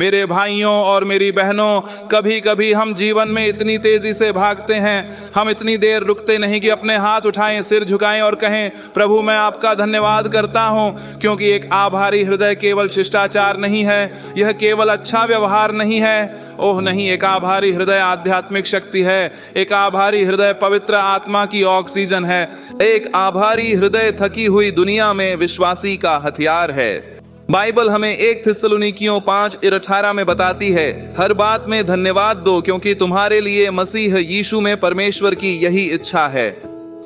मेरे भाइयों और मेरी बहनों, कभी कभी हम जीवन में इतनी तेजी से भागते हैं, हम इतनी देर रुकते नहीं कि अपने हाथ उठाएं, सिर झुकाएं और कहें, प्रभु मैं आपका धन्यवाद करता हूं। क्योंकि एक आभारी हृदय केवल शिष्टाचार नहीं है, यह केवल अच्छा व्यवहार नहीं है। ओह नहीं, एक आभारी हृदय आध्यात्मिक शक्ति है। एक आभारी हृदय पवित्र आत्मा की ऑक्सीजन है। एक आभारी हृदय थकी हुई दुनिया में विश्वासी का हथियार है। बाइबल हमें 1 थिस्सलुनीकियों 5:18 में बताती है, हर बात में धन्यवाद दो क्योंकि तुम्हारे लिए मसीह यीशु में परमेश्वर की यही इच्छा है।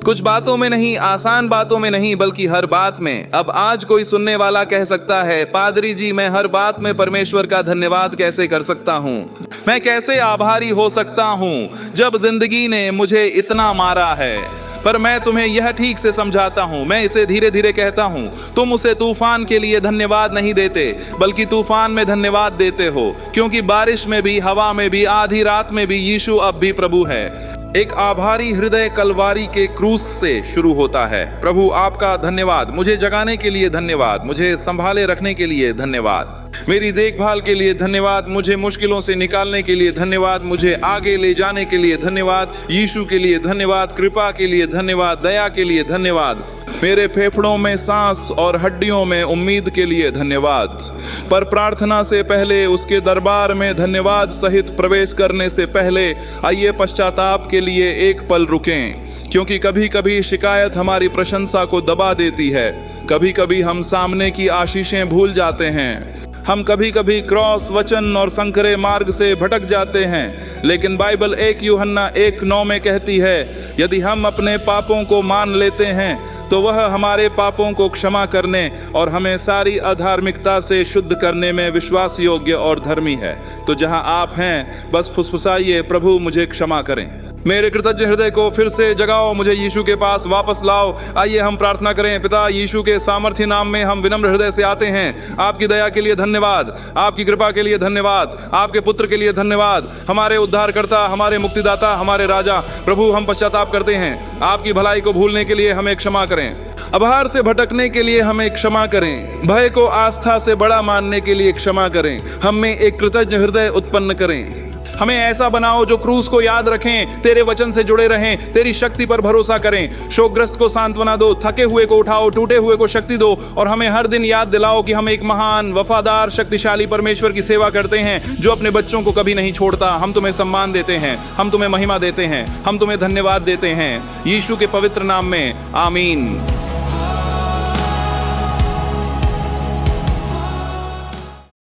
कुछ बातों में नहीं, आसान बातों में नहीं, बल्कि हर बात में। अब आज कोई सुनने वाला कह सकता है, पादरी जी मैं हर बात में परमेश्वर का धन्यवाद कैसे कर सकता हूं? मैं कैसे आभारी हो सकता हूं जब जिंदगी ने मुझे इतना मारा है? पर मैं तुम्हें यह ठीक से समझाता हूं, मैं इसे धीरे धीरे कहता हूं। तुम उसे तूफान के लिए धन्यवाद नहीं देते, बल्कि तूफान में धन्यवाद देते हो, क्योंकि बारिश में भी, हवा में भी, आधी रात में भी यीशु अब भी प्रभु है। एक आभारी हृदय कलवारी के क्रूस से शुरू होता है। प्रभु आपका धन्यवाद, मुझे जगाने के लिए धन्यवाद, मुझे संभाले रखने के लिए धन्यवाद, मेरी देखभाल के लिए धन्यवाद, मुझे मुश्किलों से निकालने के लिए धन्यवाद, मुझे आगे ले जाने के लिए धन्यवाद, यीशु के लिए धन्यवाद, कृपा के लिए धन्यवाद, दया के लिए धन्यवाद, मेरे फेफड़ों में सांस और हड्डियों में उम्मीद के लिए धन्यवाद। पर प्रार्थना से पहले, उसके दरबार में धन्यवाद सहित प्रवेश करने से पहले, आइए पश्चाताप के लिए एक पल रुकें, क्योंकि कभी कभी शिकायत हमारी प्रशंसा को दबा देती है। कभी कभी हम सामने की आशीषें भूल जाते हैं। हम कभी कभी क्रॉस वचन और संकरे मार्ग से भटक जाते हैं। लेकिन बाइबल 1 यूहन्ना 1:9 में कहती है, यदि हम अपने पापों को मान लेते हैं तो वह हमारे पापों को क्षमा करने और हमें सारी अधार्मिकता से शुद्ध करने में विश्वास योग्य और धर्मी है। तो जहां आप हैं, बस फुसफुसाइए, प्रभु मुझे क्षमा करें, मेरे कृतज्ञ हृदय को फिर से जगाओ, मुझे यीशु के पास वापस लाओ। आइए हम प्रार्थना करें। पिता, यीशु के सामर्थ्य नाम में हम विनम्र हृदय से आते हैं। आपकी दया के लिए धन्यवाद, आपकी कृपा के लिए धन्यवाद, आपके पुत्र के लिए धन्यवाद, हमारे उद्धारकर्ता, हमारे मुक्तिदाता, हमारे राजा। प्रभु हम पश्चाताप करते हैं, आपकी भलाई को भूलने के लिए हमें क्षमा करें, आभार से भटकने के लिए हमें क्षमा करें, भय को आस्था से बड़ा मानने के लिए क्षमा करें। हम में एक कृतज्ञ हृदय उत्पन्न करें। हमें ऐसा बनाओ जो क्रूस को याद रखें, तेरे वचन से जुड़े रहें, तेरी शक्ति पर भरोसा करें। शोकग्रस्त को सांत्वना दो, थके हुए को उठाओ, टूटे हुए को शक्ति दो, और हमें हर दिन याद दिलाओ कि हम एक महान, वफादार, शक्तिशाली परमेश्वर की सेवा करते हैं, जो अपने बच्चों को कभी नहीं छोड़ता। हम तुम्हें सम्मान देते हैं, हम तुम्हें महिमा देते हैं, हम तुम्हें धन्यवाद देते हैं, यीशु के पवित्र नाम में, आमीन।